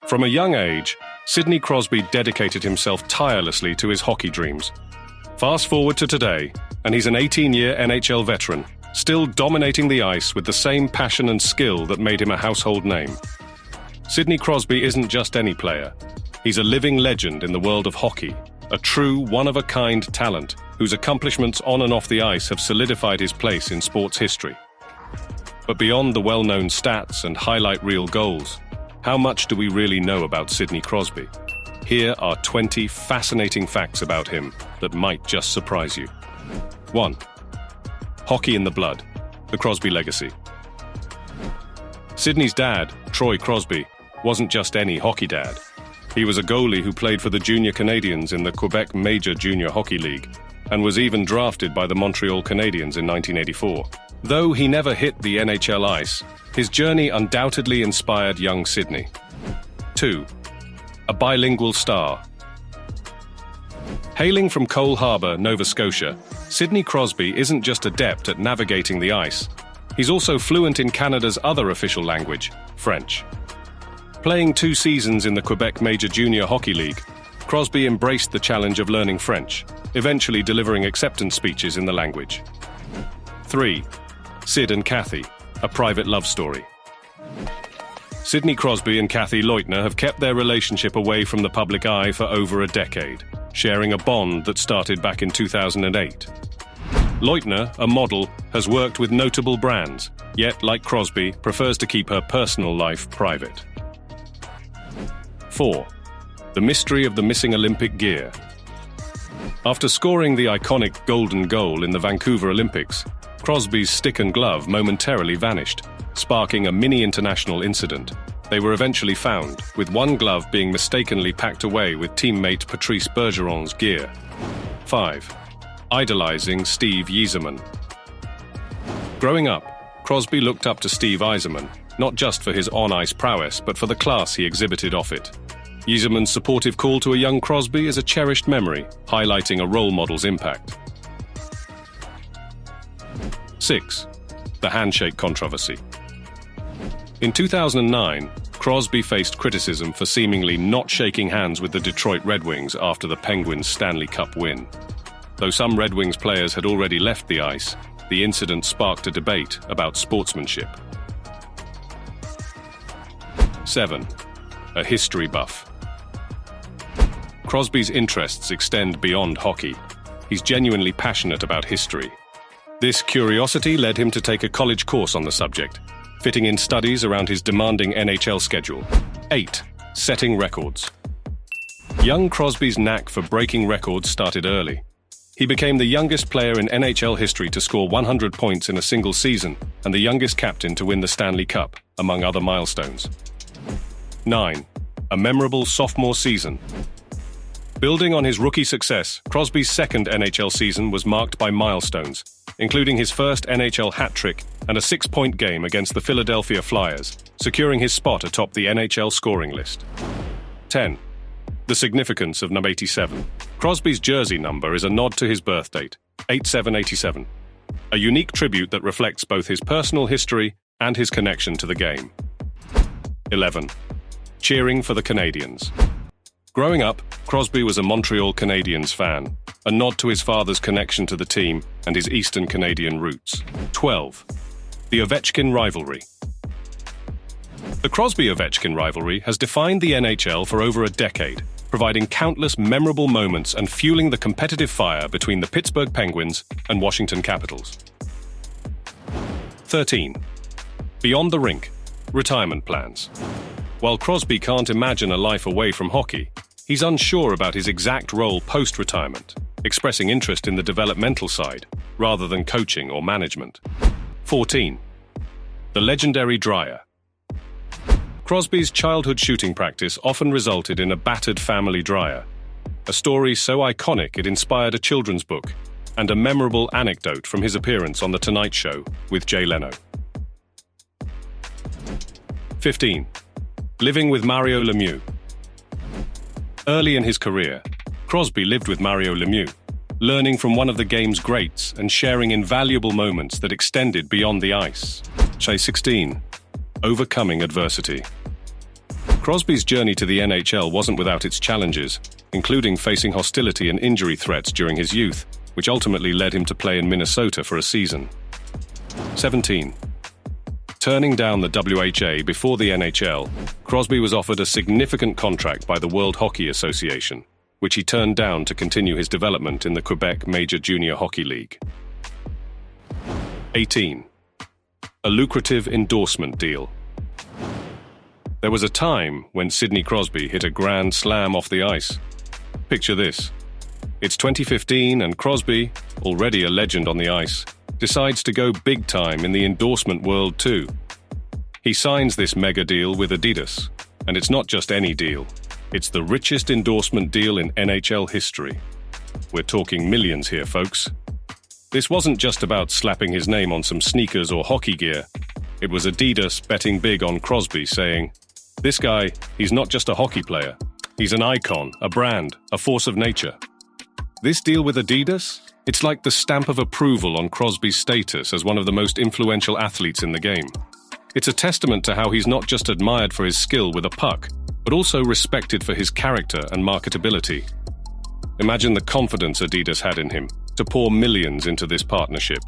From a young age, Sidney Crosby dedicated himself tirelessly to his hockey dreams. Fast forward to today, and he's an 18-year NHL veteran, still dominating the ice with the same passion and skill that made him a household name. Sidney Crosby isn't just any player. He's a living legend in the world of hockey, a true one-of-a-kind talent whose accomplishments on and off the ice have solidified his place in sports history. But beyond the well-known stats and highlight reel goals, how much do we really know about Sidney Crosby? Here are 20 fascinating facts about him that might just surprise you. 1. Hockey in the blood, the Crosby legacy. Sidney's dad, Troy Crosby, wasn't just any hockey dad. He was a goalie who played for the Junior Canadiens in the Quebec Major Junior Hockey League and was even drafted by the Montreal Canadiens in 1984. Though he never hit the NHL ice, his journey undoubtedly inspired young Sidney. 2. A bilingual star. Hailing from Cole Harbour, Nova Scotia, Sidney Crosby isn't just adept at navigating the ice. He's also fluent in Canada's other official language, French. Playing 2 seasons in the Quebec Major Junior Hockey League, Crosby embraced the challenge of learning French, eventually delivering acceptance speeches in the language. 3. Sid and Kathy, a private love story. Sidney Crosby and Kathy Leutner have kept their relationship away from the public eye for over a decade, sharing a bond that started back in 2008. Leutner, a model, has worked with notable brands, yet, like Crosby, prefers to keep her personal life private. 4. The mystery of the missing Olympic gear. After scoring the iconic golden goal in the Vancouver Olympics, Crosby's stick and glove momentarily vanished, sparking a mini-international incident. They were eventually found, with one glove being mistakenly packed away with teammate Patrice Bergeron's gear. 5. Idolizing Steve Yzerman. Growing up, Crosby looked up to Steve Yzerman, not just for his on-ice prowess, but for the class he exhibited off it. Yzerman's supportive call to a young Crosby is a cherished memory, highlighting a role model's impact. 6. The handshake controversy. In 2009, Crosby faced criticism for seemingly not shaking hands with the Detroit Red Wings after the Penguins' Stanley Cup win. Though some Red Wings players had already left the ice, the incident sparked a debate about sportsmanship. 7. A history buff. Crosby's interests extend beyond hockey. He's genuinely passionate about history. This curiosity led him to take a college course on the subject, fitting in studies around his demanding NHL schedule. 8. Setting records. Young Crosby's knack for breaking records started early. He became the youngest player in NHL history to score 100 points in a single season and the youngest captain to win the Stanley Cup, among other milestones. 9. A memorable sophomore season. Building on his rookie success, Crosby's second NHL season was marked by milestones, including his first NHL hat-trick and a 6-point game against the Philadelphia Flyers, securing his spot atop the NHL scoring list. 10. The significance of number 87. Crosby's jersey number is a nod to his birth date, 8787, a unique tribute that reflects both his personal history and his connection to the game. 11. Cheering for the Canadiens. Growing up, Crosby was a Montreal Canadiens fan, a nod to his father's connection to the team and his Eastern Canadian roots. 12. The Ovechkin rivalry. The Crosby-Ovechkin rivalry has defined the NHL for over a decade, providing countless memorable moments and fueling the competitive fire between the Pittsburgh Penguins and Washington Capitals. 13. Beyond the rink, retirement plans. While Crosby can't imagine a life away from hockey, he's unsure about his exact role post-retirement, expressing interest in the developmental side, rather than coaching or management. 14. The legendary dryer. Crosby's childhood shooting practice often resulted in a battered family dryer, a story so iconic it inspired a children's book, and a memorable anecdote from his appearance on The Tonight Show with Jay Leno. 15. Living with Mario Lemieux. Early in his career, Crosby lived with Mario Lemieux, learning from one of the game's greats and sharing invaluable moments that extended beyond the ice. 16. Overcoming adversity. Crosby's journey to the NHL wasn't without its challenges, including facing hostility and injury threats during his youth, which ultimately led him to play in Minnesota for a season. 17. Turning down the WHA before the NHL, Crosby was offered a significant contract by the World Hockey Association, which he turned down to continue his development in the Quebec Major Junior Hockey League. 18. A lucrative endorsement deal. There was a time when Sidney Crosby hit a grand slam off the ice. Picture this. It's 2015 and Crosby, already a legend on the ice, decides to go big time in the endorsement world too. He signs this mega deal with Adidas, and it's not just any deal. It's the richest endorsement deal in NHL history. We're talking millions here, folks. This wasn't just about slapping his name on some sneakers or hockey gear. It was Adidas betting big on Crosby, saying, "This guy, he's not just a hockey player. He's an icon, a brand, a force of nature." This deal with Adidas? It's like the stamp of approval on Crosby's status as one of the most influential athletes in the game. It's a testament to how he's not just admired for his skill with a puck, but also respected for his character and marketability. Imagine the confidence Adidas had in him to pour millions into this partnership,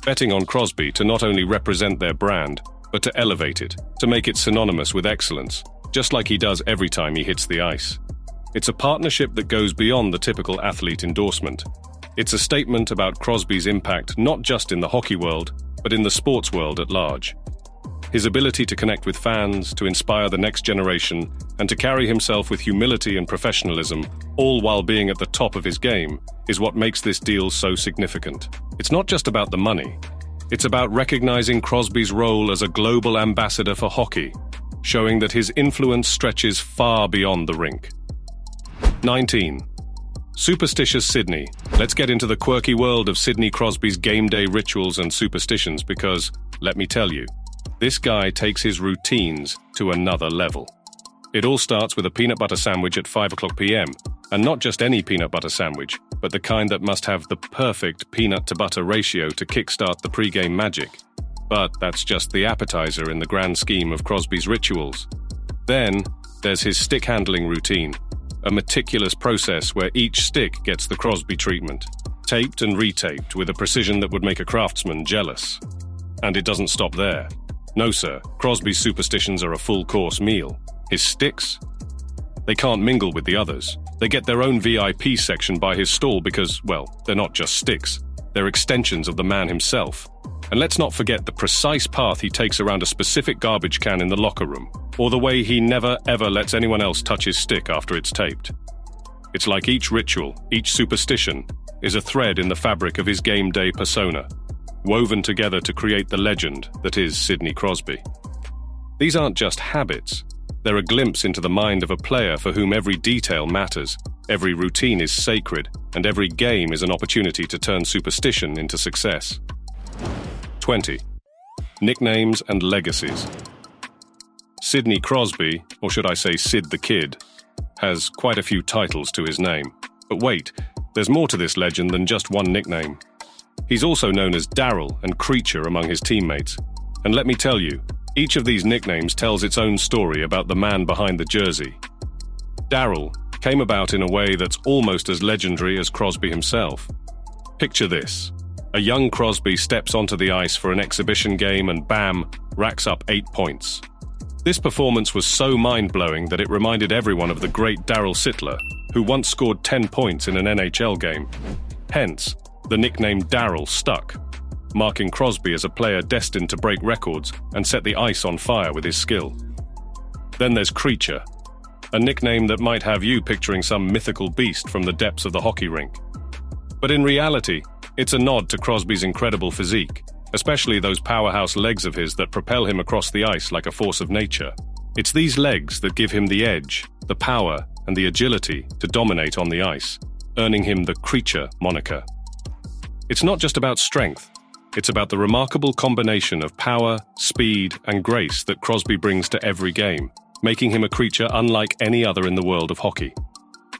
betting on Crosby to not only represent their brand, but to elevate it, to make it synonymous with excellence, just like he does every time he hits the ice. It's a partnership that goes beyond the typical athlete endorsement. It's a statement about Crosby's impact not just in the hockey world, but in the sports world at large. His ability to connect with fans, to inspire the next generation, and to carry himself with humility and professionalism, all while being at the top of his game, is what makes this deal so significant. It's not just about the money. It's about recognizing Crosby's role as a global ambassador for hockey, showing that his influence stretches far beyond the rink. 19. Superstitious Sidney. Let's get into the quirky world of Sidney Crosby's game day rituals and superstitions because, let me tell you, this guy takes his routines to another level. It all starts with a peanut butter sandwich at 5 o'clock p.m., and not just any peanut butter sandwich, but the kind that must have the perfect peanut to butter ratio to kickstart the pre-game magic. But that's just the appetizer in the grand scheme of Crosby's rituals. Then, there's his stick handling routine, a meticulous process where each stick gets the Crosby treatment, taped and retaped with a precision that would make a craftsman jealous. And it doesn't stop there. No, sir, Crosby's superstitions are a full-course meal. His sticks? They can't mingle with the others. They get their own VIP section by his stall because, well, they're not just sticks. They're extensions of the man himself. And let's not forget the precise path he takes around a specific garbage can in the locker room, or the way he never ever lets anyone else touch his stick after it's taped. It's like each ritual, each superstition, is a thread in the fabric of his game day persona, woven together to create the legend that is Sidney Crosby. These aren't just habits. They're a glimpse into the mind of a player for whom every detail matters, every routine is sacred, and every game is an opportunity to turn superstition into success. 20. Nicknames and legacies. Sidney Crosby, or should I say Sid the Kid, has quite a few titles to his name. But wait, there's more to this legend than just one nickname. He's also known as Daryl and Creature among his teammates. And let me tell you, each of these nicknames tells its own story about the man behind the jersey. Daryl came about in a way that's almost as legendary as Crosby himself. Picture this. A young Crosby steps onto the ice for an exhibition game and bam, racks up 8 points. This performance was so mind-blowing that it reminded everyone of the great Daryl Sittler, who once scored 10 points in an NHL game. Hence, the nickname Daryl stuck, marking Crosby as a player destined to break records and set the ice on fire with his skill. Then there's Creature, a nickname that might have you picturing some mythical beast from the depths of the hockey rink. But in reality, it's a nod to Crosby's incredible physique, especially those powerhouse legs of his that propel him across the ice like a force of nature. It's these legs that give him the edge, the power, and the agility to dominate on the ice, earning him the Creature moniker. It's not just about strength. It's about the remarkable combination of power, speed, and grace that Crosby brings to every game, making him a creature unlike any other in the world of hockey.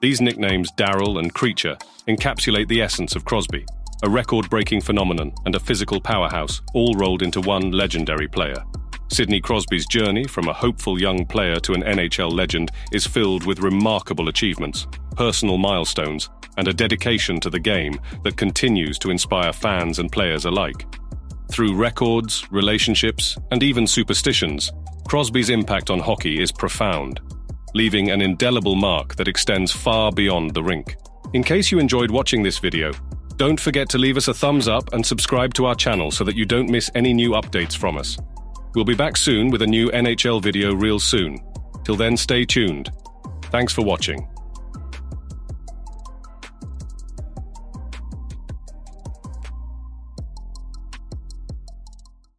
These nicknames, Daryl and Creature, encapsulate the essence of Crosby, a record-breaking phenomenon and a physical powerhouse, all rolled into one legendary player. Sidney Crosby's journey from a hopeful young player to an NHL legend is filled with remarkable achievements, personal milestones, and a dedication to the game that continues to inspire fans and players alike. Through records, relationships, and even superstitions, Crosby's impact on hockey is profound, leaving an indelible mark that extends far beyond the rink. In case you enjoyed watching this video, don't forget to leave us a thumbs up and subscribe to our channel so that you don't miss any new updates from us. We'll be back soon with a new NHL video real soon. Till then, stay tuned. Thanks for watching.